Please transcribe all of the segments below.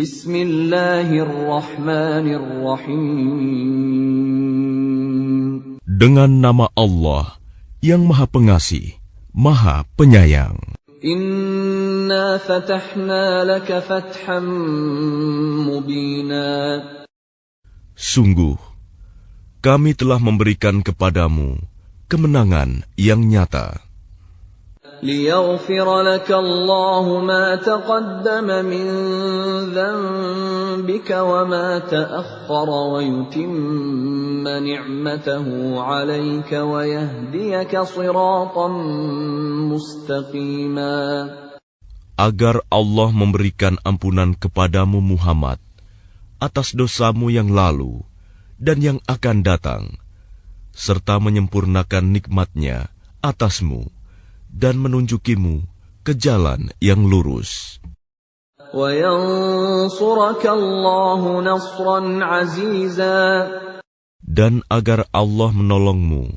Bismillahirrahmanirrahim. Dengan nama Allah yang Maha Pengasih, Maha Penyayang. Inna fatahna laka fatham mubina. Sungguh, kami telah memberikan kepadamu kemenangan yang nyata. ليغفر لك الله ما تقدم من ذنبك وما تأخر ويتم نعمته عليك ويهديك صراطا مستقيما. Agar Allah memberikan ampunan kepadamu Muhammad atas dosamu yang lalu dan yang akan datang, serta menyempurnakan nikmat-Nya atasmu dan menunjukimu ke jalan yang lurus. Dan agar Allah menolongmu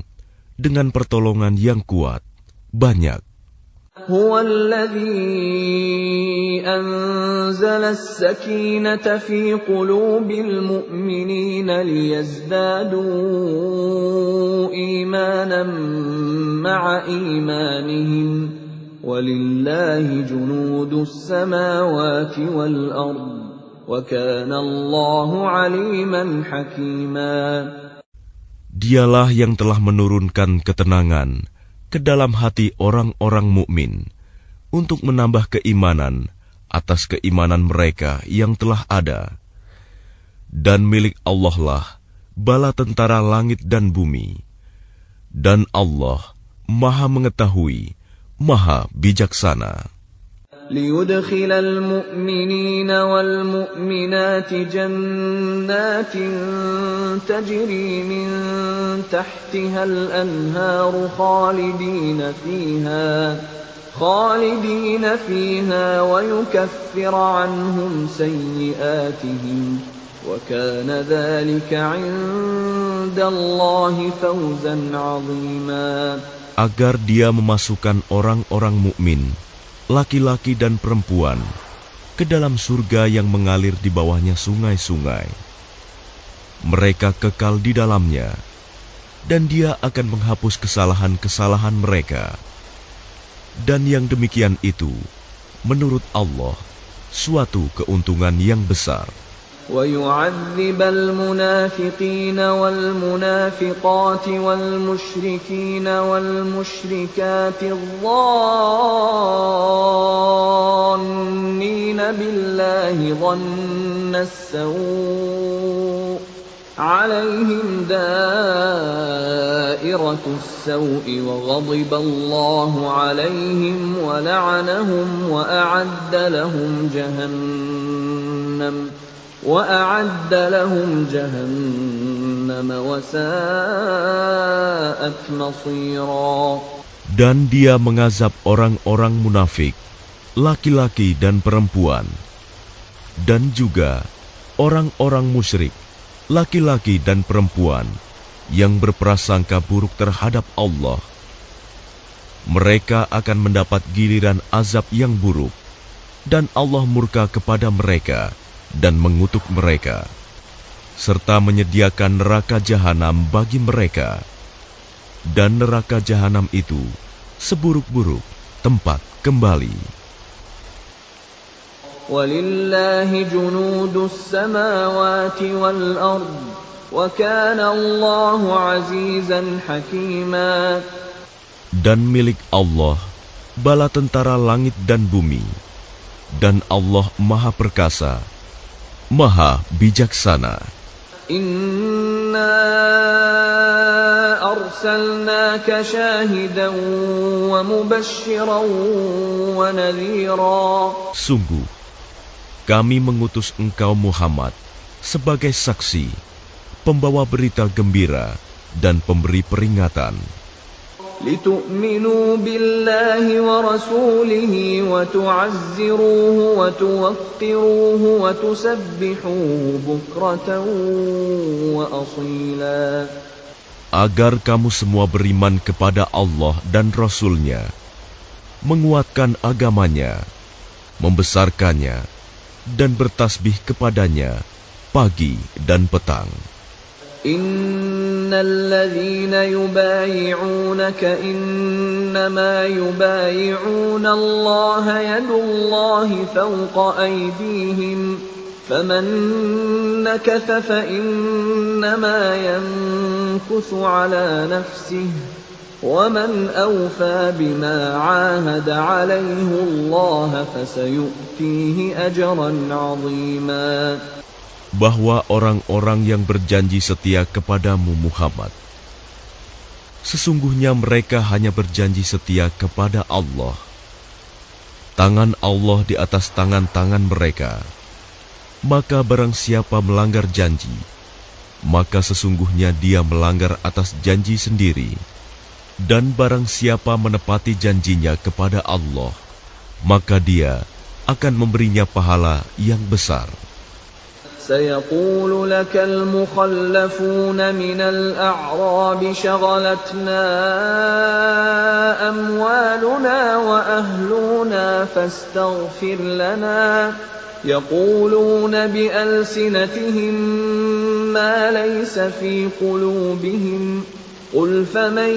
dengan pertolongan yang kuat, banyak. هو الذي أنزل السكينة في قلوب المؤمنين ليزدادوا إيمانا مع إيمانهم ولله جنود السماوات والأرض وكان الله عليما حكيما. Dialah yang telah menurunkan ketenangan ke dalam hati orang-orang mukmin untuk menambah keimanan atas keimanan mereka yang telah ada. Dan milik Allah lah bala tentara langit dan bumi. Dan Allah Maha Mengetahui, Maha Bijaksana. ليدخل المؤمنين والمؤمنات جنات تجري من تحتها الأنهار خالدين فيها ويكفر عنهم سيئاتهم وكان ذلك عند الله فوزا عظيما. Agar Dia memasukkan orang-orang mukmin, laki-laki dan perempuan, ke dalam surga yang mengalir di bawahnya sungai-sungai. Mereka kekal di dalamnya, dan Dia akan menghapus kesalahan-kesalahan mereka. Dan yang demikian itu, menurut Allah, suatu keuntungan yang besar. وَيُعَذِّبَ الْمُنَافِقِينَ وَالْمُنَافِقَاتِ وَالْمُشْرِكِينَ وَالْمُشْرِكَاتِ الظَّانِّينَ بِاللَّهِ ظَنَّ السَّوْءِ عَلَيْهِمْ دَائِرَةُ السَّوْءِ وَغَضِبَ اللَّهُ عَلَيْهِمْ وَلَعَنَهُمْ وَأَعَدَّ لهم جهنم وساءت مصيرا. Dan Dia mengazab orang-orang munafik, laki-laki dan perempuan, dan juga orang-orang musyrik, laki-laki dan perempuan, yang berprasangka buruk terhadap Allah. Mereka akan mendapat giliran azab yang buruk, dan Allah murka kepada mereka dan mengutuk mereka, serta menyediakan neraka jahanam bagi mereka. Dan neraka jahanam itu seburuk-buruk tempat kembali. Walillahi junudus samawati wal ard wa kana Allahu azizan hakima. Dan milik Allah bala tentara langit dan bumi, dan Allah Maha Perkasa, Maha Bijaksana. Inna arsalnaka syahidan wa mubasysyiran wa nadhira. Sungguh, kami mengutus engkau Muhammad sebagai saksi, pembawa berita gembira dan pemberi peringatan. لِتُؤْمِنُوا بِاللَّهِ وَرَسُولِهِ وَتُعَزِّرُوهُ وَتُوَقِّرُوهُ وَتُسَبِّحُوهُ بُكْرَةً وَأَصِيلًا. Agar kamu semua beriman kepada Allah dan Rasul-Nya, menguatkan agamanya, membesarkannya, dan bertasbih kepadanya pagi dan petang. Innal ladzina yubayi'unaka innama yubayi'una Allah yadullahi fawqa aydihim faman nakatha fa innama yankuthu ala nafsihi وَمَنْ أَوْفَى بِمَا عَاهَدَ عَلَيْهِ اللَّهَ فَسَيُؤْتِيهِ أَجْرًا عَظِيمًا. Bahwa orang-orang yang berjanji setia kepadamu Muhammad, sesungguhnya mereka hanya berjanji setia kepada Allah. Tangan Allah di atas tangan-tangan mereka. Maka barang siapa melanggar janji, maka sesungguhnya dia melanggar atas janji sendiri. Dan barang siapa menepati janjinya kepada Allah, maka dia akan memberinya pahala yang besar. سيقول لك المخلفون من الأعراب شغلتنا أموالنا وأهلنا فاستغفر لنا يقولون بألسنتهم ما ليس في قلوبهم قل فمن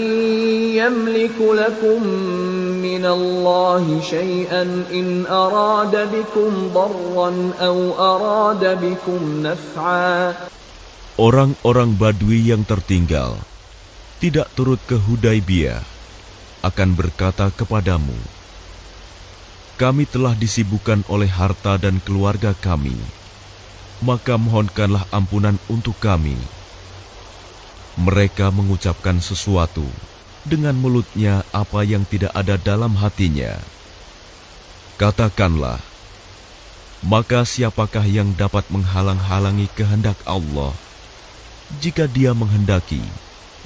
يملك لكم من الله شيئا إن أراد بكم ضرا أو أراد بكم نفعا. Orang-orang Badui yang tertinggal, tidak turut ke Hudaibiyah, akan berkata kepadamu, kami telah disibukkan oleh harta dan keluarga kami, maka mohonkanlah ampunan untuk kami. Mereka mengucapkan sesuatu dengan mulutnya apa yang tidak ada dalam hatinya. Katakanlah, maka siapakah yang dapat menghalang-halangi kehendak Allah jika Dia menghendaki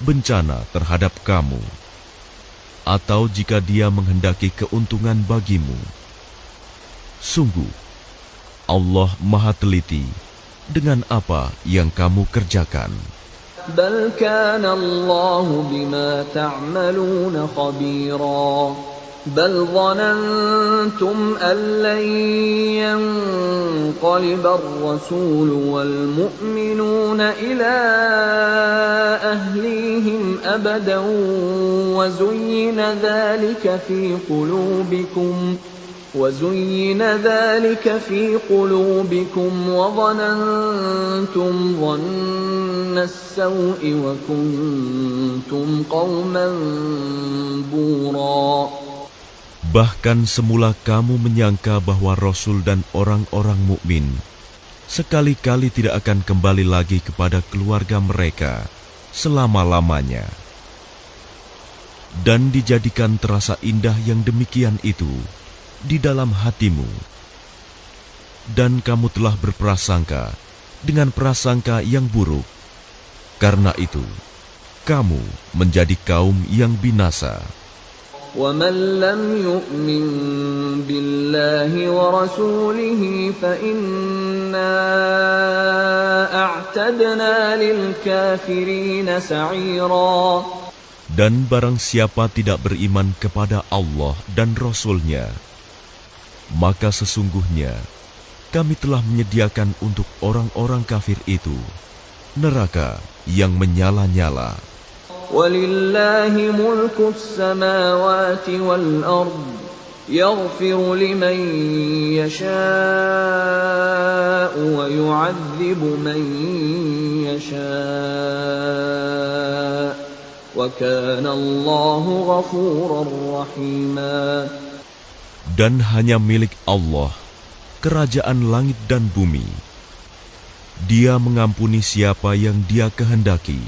bencana terhadap kamu, atau jika Dia menghendaki keuntungan bagimu? Sungguh, Allah Maha Teliti dengan apa yang kamu kerjakan. بل كان الله بما تعملون خبيرا بل ظننتم أن لن ينقلب الرسول والمؤمنون إلى أهليهم أبدا وزين ذلك في قلوبكم وظننتم ظن السوء وكنتم قوما بورا. Bahkan semula kamu menyangka bahwa Rasul dan orang-orang mukmin sekali-kali tidak akan kembali lagi kepada keluarga mereka selama-lamanya. Dan dijadikan terasa indah yang demikian itu di dalam hatimu, dan kamu telah berprasangka dengan prasangka yang buruk. Karena itu, kamu menjadi kaum yang binasa. وَمَنْ لَمْ يُؤْمِنْ بِاللَّهِ وَرَسُولِهِ فَإِنَّا أَعْتَدْنَا لِلْكَافِرِينَ سَعِيرًا. Dan barang siapa tidak beriman kepada Allah dan Rasul-Nya, maka sesungguhnya kami telah menyediakan untuk orang-orang kafir itu neraka yang menyala-nyala. وَلِلَّهِ مُلْكُ السَّمَاوَاتِ وَالْأَرْضِ يَغْفِرُ لِمَن يَشَاءُ وَيُعَذِّبُ مَن يَشَاءُ وَكَانَ اللَّهُ غَفُورًا رَّحِيمًا. Dan hanya milik Allah kerajaan langit dan bumi. Dia mengampuni siapa yang Dia kehendaki,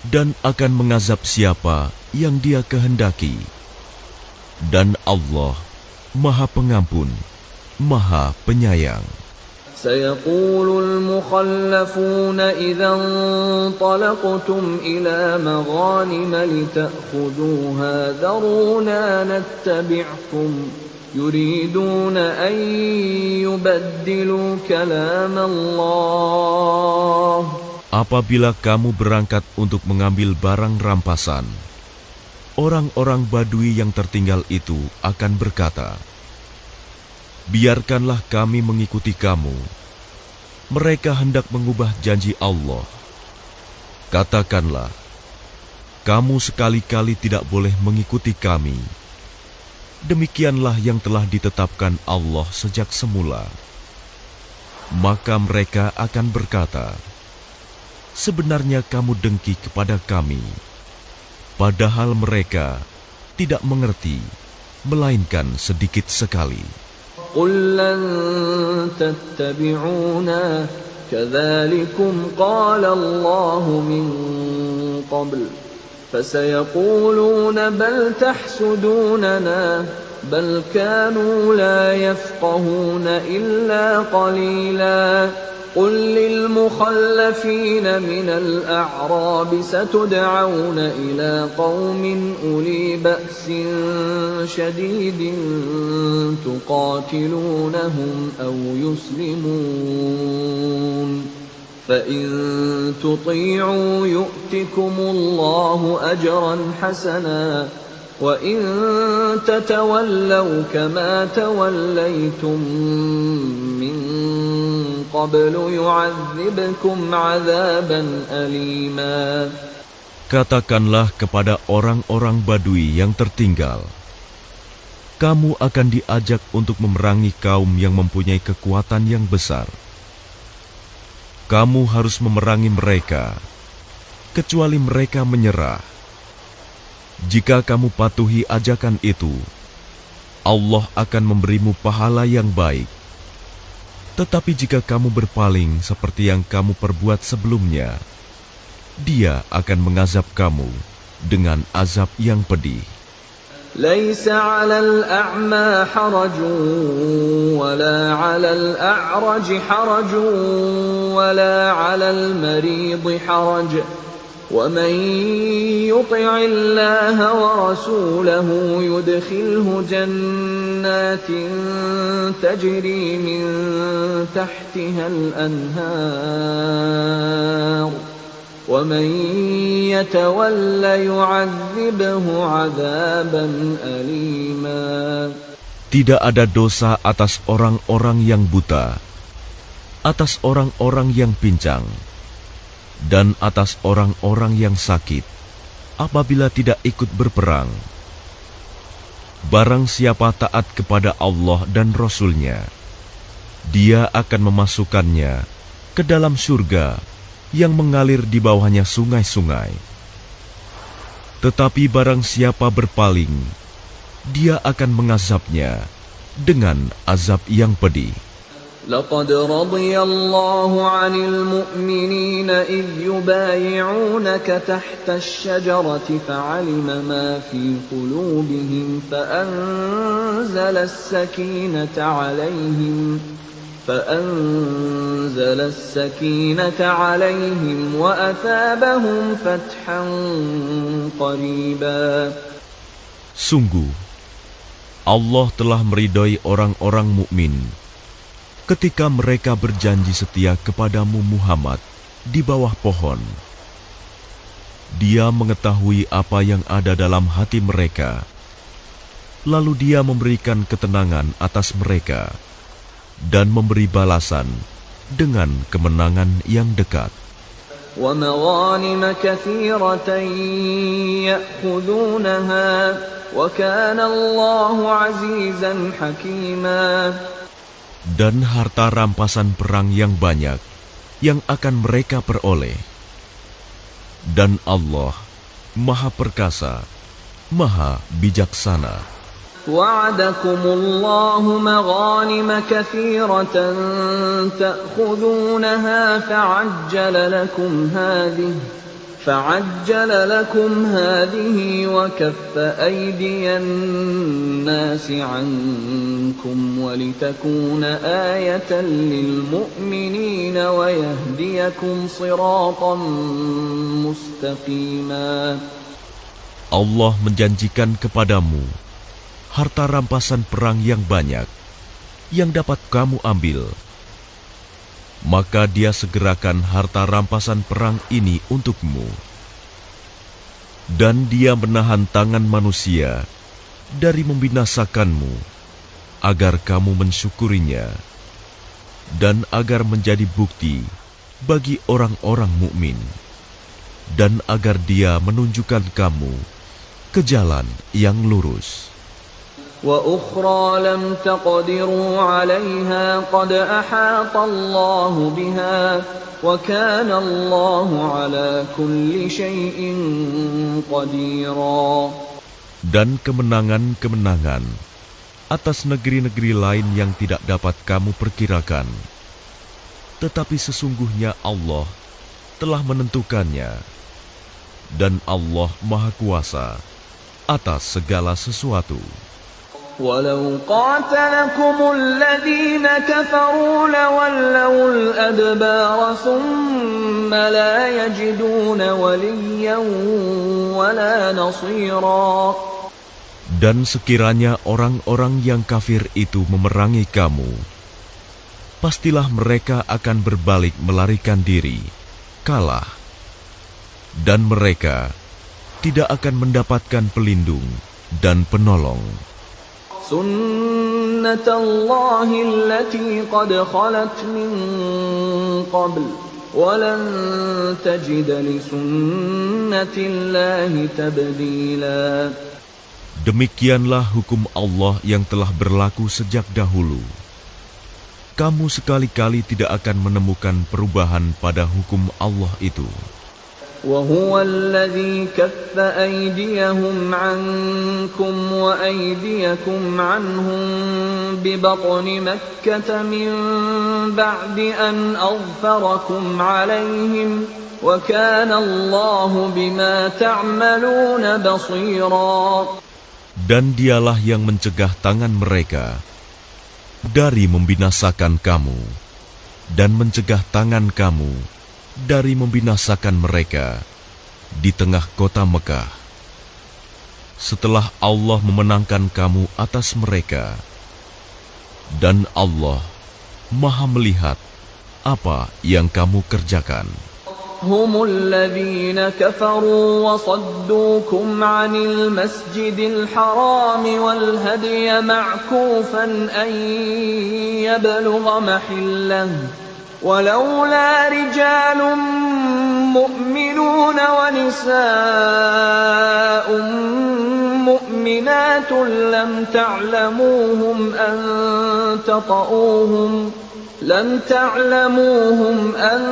dan akan mengazab siapa yang Dia kehendaki. Dan Allah Maha Pengampun, Maha Penyayang. سيقول المخلفون إذا انطلقتم إلى مغانم لتأخذوها ذرونا نتبعكم يريدون أن يبدلوا كلام الله. Apabila kamu berangkat untuk mengambil barang rampasan, orang-orang Badui yang tertinggal itu akan berkata, biarkanlah kami mengikuti kamu. Mereka hendak mengubah janji Allah. Katakanlah, kamu sekali-kali tidak boleh mengikuti kami. Demikianlah yang telah ditetapkan Allah sejak semula. Maka mereka akan berkata, sebenarnya kamu dengki kepada kami. Padahal mereka tidak mengerti, melainkan sedikit sekali. قُل لَّن تَتَّبِعُونَا كَذَلِكُمْ قَالَ اللَّهُ مِن قَبْلُ فَسَيَقُولُونَ بَلْ تَحْسُدُونَنَا بَلْ كَانُوا لَا يَفْقَهُونَ إِلَّا قَلِيلًا قُل لِّلْمُخَلَّفِينَ مِنَ الْأَعْرَابِ سَتُدْعَوْنَ إِلَىٰ قَوْمٍ أُولِي بَأْسٍ شَدِيدٍ تُقَاتِلُونَهُمْ أَوْ يُسْلِمُونَ فَإِن تُطِيعُوا يُؤْتِكُمُ اللَّهُ أَجْرًا حَسَنًا وَإِن تَتَوَلَّوْا كَمَا تَوَلَّيْتُم مِّن قَبْلُ يُعَذِّبْكُمْ عَذَابًا أَلِيمًا. Katakanlah kepada orang-orang Badui yang tertinggal, kamu akan diajak untuk memerangi kaum yang mempunyai kekuatan yang besar. Kamu harus memerangi mereka, kecuali mereka menyerah. Jika kamu patuhi ajakan itu, Allah akan memberimu pahala yang baik. Tetapi jika kamu berpaling seperti yang kamu perbuat sebelumnya, Dia akan mengazab kamu dengan azab yang pedih. لَيْسَ عَلَى الْأَعْمَى حَرَجٌ وَلَا عَلَى الْأَعْرَجِ حَرَجٌ وَلَا عَلَى الْمَرِيضِ حَرَجٌ وَمَن يُطِعِ اللَّهَ وَرَسُولَهُ يُدْخِلْهُ جَنَّاتٍ تَجْرِي مِن تَحْتِهَا الْأَنْهَارُ وَمَن يَتَوَلَّ يُعَذِّبْهُ عَذَابًا أَلِيمًا. Tidak ada dosa atas orang-orang yang buta, atas orang-orang yang pincang, dan atas orang-orang yang sakit, apabila tidak ikut berperang. Barang siapa taat kepada Allah dan Rasul-Nya, Dia akan memasukkannya ke dalam surga yang mengalir di bawahnya sungai-sungai. Tetapi barang siapa berpaling, Dia akan mengazabnya dengan azab yang pedih. لقد رضي الله عن المؤمنين إذ يبايعونك تحت الشجرة فعلم ما في قلوبهم فأنزل السكينة عليهم وأثابهم فتحا قريبا. Sungguh, Allah telah meridhai orang-orang mukmin ketika mereka berjanji setia kepadamu Muhammad di bawah pohon. Dia mengetahui apa yang ada dalam hati mereka, lalu Dia memberikan ketenangan atas mereka dan memberi balasan dengan kemenangan yang dekat. وَمَغَانِمَ كَثِيرَةً يَأْخُذُونَهَا وَكَانَ اللَّهُ عَزِيزًا حَكِيمًا. Dan harta rampasan perang yang banyak yang akan mereka peroleh. Dan Allah Maha Perkasa, Maha Bijaksana. وَعَدَكُمُ اللَّهُ مَغَانِمَ كَثِيرَةً تَأْخُذُونَهَا فَعَجَّلَ لَكُمْ هَٰذِهِ وَكَفَّ أَيْدِيَ النَّاسِ عَنكُمْ وَلِتَكُونَ آيَةً لِّلْمُؤْمِنِينَ وَيَهْدِيَكُمْ صِرَاطًا مُّسْتَقِيمًا. Allah menjanjikan kepadamu harta rampasan perang yang banyak yang dapat kamu ambil. Maka Dia segerakan harta rampasan perang ini untukmu. Dan Dia menahan tangan manusia dari membinasakanmu, agar kamu mensyukurinya, dan agar menjadi bukti bagi orang-orang mukmin, dan agar Dia menunjukkan kamu ke jalan yang lurus. وَأُخْرَى لَمْ تَقْدِرُوا عَلَيْهَا قَدْ أَحَاطَ اللَّهُ بِهَا وَكَانَ اللَّهُ عَلَى كُلِّ شَيْءٍ قَدِيرًا. Dan kemenangan-kemenangan atas negeri-negeri lain yang tidak dapat kamu perkirakan, tetapi sesungguhnya Allah telah menentukannya, dan Allah Maha Kuasa atas segala sesuatu. وَلَوْ قَاتَلَكُمُ الَّذِينَ كَفَرُوا لَوَلَّوُا الْأَدْبَارَ ثُمَّ لَا يَجِدُونَ وَلِيًّا وَلَا نَصِيرًا. Dan sekiranya orang-orang yang kafir itu memerangi kamu, pastilah mereka akan berbalik melarikan diri, kalah, dan mereka tidak akan mendapatkan pelindung dan penolong. سُنَّةَ اللَّهِ الَّتِي قَدْ خَلَتْ مِن قَبْلُ وَلَن تَجِدَ لِسُنَّةِ اللَّهِ تَبْدِيلًا. Demikianlah hukum Allah yang telah berlaku sejak dahulu. Kamu sekali-kali tidak akan menemukan perubahan pada hukum Allah itu. وَهُوَ الَّذِي كَفَّ أَيْدِيَهُمْ عَنكُمْ وَأَيْدِيَكُمْ عَنْهُمْ بِبَطْنِ مَكَّةَ مِنْ بَعْدِ أَنْ أَظْفَرَكُمْ عَلَيْهِمْ وَكَانَ اللَّهُ بِمَا تَعْمَلُونَ بَصِيرًا. Dan Dialah yang mencegah tangan mereka dari membinasakan kamu, dan mencegah tangan kamu dari membinasakan mereka di tengah kota Mekah, setelah Allah memenangkan kamu atas mereka. Dan Allah Maha melihat apa yang kamu kerjakan. هم الذين كفروا وصدوكم عن المسجد الحرام والهدي معكوفا أن يبلغ محله ولولا رجال مؤمنون ونساء مؤمنات لم تعلموهم أن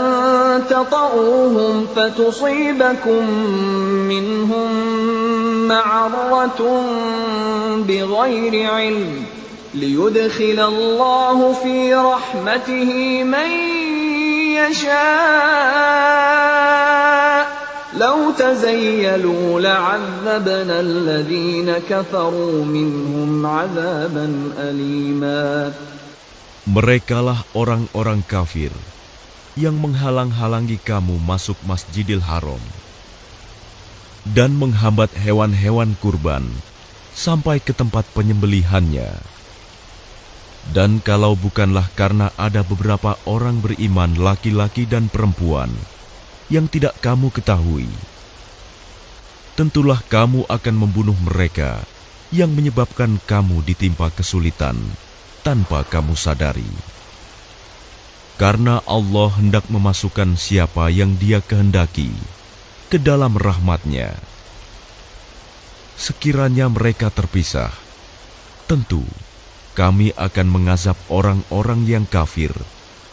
تطؤوهم فتصيبكم منهم معرة بغير علم ليدخل الله في رحمته من يشاء لو تزيلوا لعذبنا الذين كفروا منهم عذابا أليما. Merekalah orang-orang kafir yang menghalang-halangi kamu masuk Masjidil Haram dan menghambat hewan-hewan kurban sampai ke tempat penyembelihannya. Dan kalau bukanlah karena ada beberapa orang beriman laki-laki dan perempuan yang tidak kamu ketahui, tentulah kamu akan membunuh mereka yang menyebabkan kamu ditimpa kesulitan tanpa kamu sadari. Karena Allah hendak memasukkan siapa yang Dia kehendaki ke dalam rahmat-Nya. Sekiranya mereka terpisah, tentu kami akan mengazab orang-orang yang kafir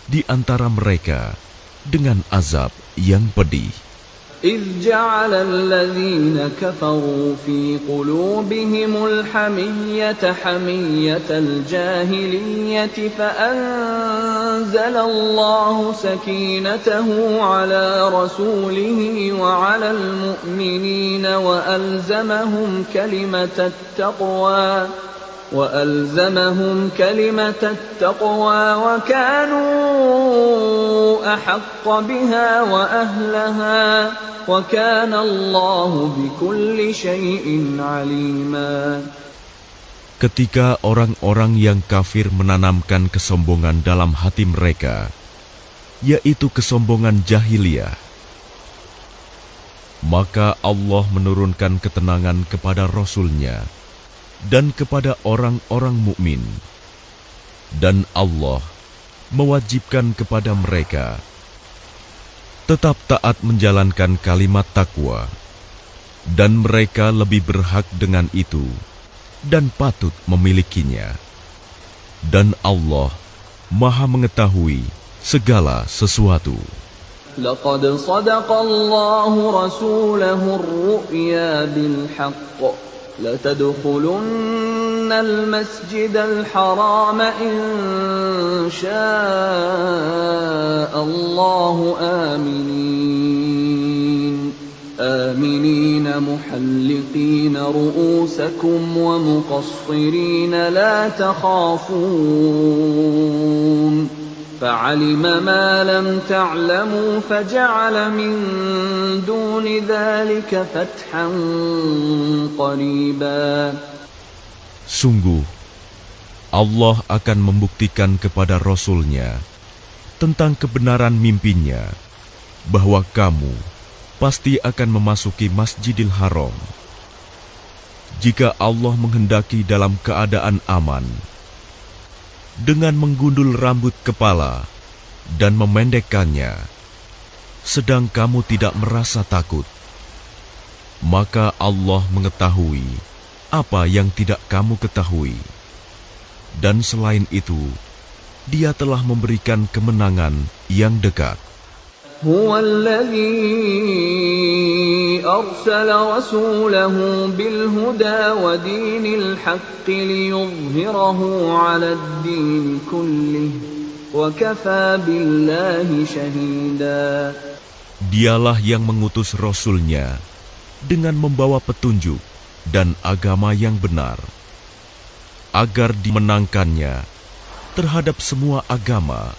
di antara mereka dengan azab yang pedih. إذ جعل الذين كفروا في قلوبهم الحمية حمية الجاهلية فأنزل الله سكينته على رسوله وعلى المؤمنين وألزمهم كلمة التقوى وكانوا أحق بها وأهلها وكان الله بكل شيء عليما. Ketika orang-orang yang kafir menanamkan kesombongan dalam hati mereka, yaitu kesombongan jahiliyah, maka Allah menurunkan ketenangan kepada Rasul-Nya dan kepada orang-orang mukmin Dan Allah mewajibkan kepada mereka tetap taat menjalankan kalimat takwa, dan mereka lebih berhak dengan itu dan patut memilikinya. Dan Allah Maha mengetahui segala sesuatu. لقد صدق الله رسوله الرؤيا بالحق لتدخلن المسجد الحرام إن شاء الله آمنين محلقين رؤوسكم ومقصرين لا تخافون فعلم ما لم تعلموا فجعل من دون ذلك فتحا قريبا. Sungguh, Allah akan membuktikan kepada Rasul-Nya tentang kebenaran mimpinya bahwa kamu pasti akan memasuki Masjidil Haram. Jika Allah menghendaki dalam keadaan aman, dengan menggundul rambut kepala dan memendekkannya, sedang kamu tidak merasa takut, maka Allah mengetahui apa yang tidak kamu ketahui. Dan selain itu, Dia telah memberikan kemenangan yang dekat. هو الذي أرسل رسوله بالهدى ودين الحق ليظهره على الدين كله وكفى بالله شهيدا. Dialah yang mengutus Rasul-Nya dengan membawa petunjuk dan agama yang benar, agar dimenangkannya terhadap semua agama,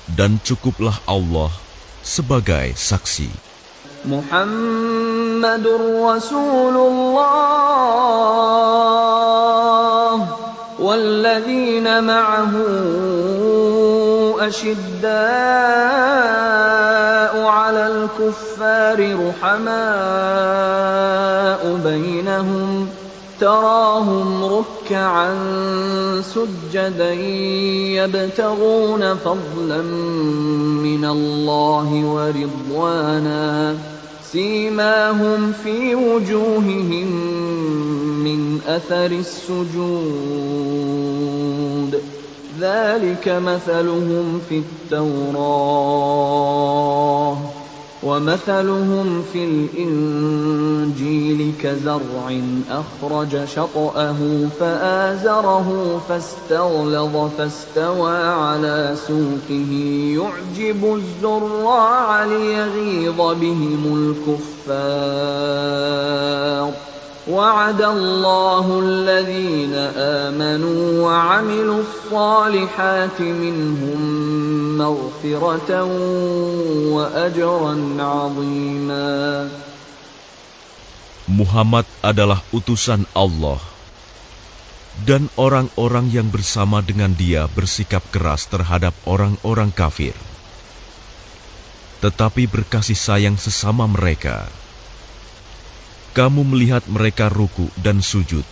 dan cukuplah Allah sebagai saksi. Muhammadur Rasulullah walladzina ma'ahu ashidda'u 'alal kuffari ruhama'u bainahum تراهم ركعا سجدا يبتغون فضلا من الله ورضوانا سيماهم في وجوههم من أثر السجود ذلك مثلهم في التوراة ومثلهم في الإنجيل كزرع أخرج شطأه فآزره فاستغلظ فاستوى على سوقه يعجب الزراع ليغيظ بهم الكفار وعد الله الذين آمنوا وعملوا الصالحات منهم مغفرة وأجرا عظيما. Muhammad adalah utusan Allah, dan orang-orang yang bersama dengan dia bersikap keras terhadap orang-orang kafir, tetapi berkasih sayang sesama mereka. Kamu melihat mereka ruku dan sujud,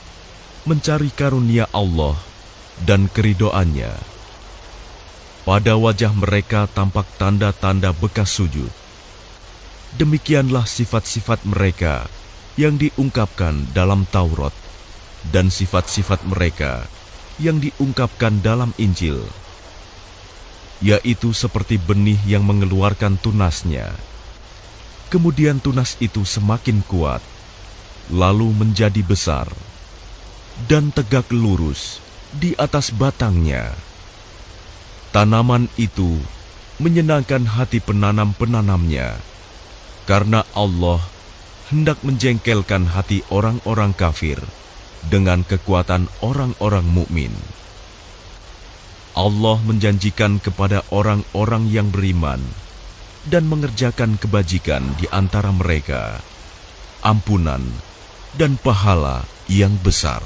mencari karunia Allah dan keridoannya. Pada wajah mereka tampak tanda-tanda bekas sujud. Demikianlah sifat-sifat mereka yang diungkapkan dalam Taurat, dan sifat-sifat mereka yang diungkapkan dalam Injil, yaitu seperti benih yang mengeluarkan tunasnya. Kemudian tunas itu semakin kuat, lalu menjadi besar, dan tegak lurus di atas batangnya. Tanaman itu menyenangkan hati penanam-penanamnya, karena Allah hendak menjengkelkan hati orang-orang kafir dengan kekuatan orang-orang mukmin. Allah menjanjikan kepada orang-orang yang beriman dan mengerjakan kebajikan di antara mereka ampunan dan pahala yang besar.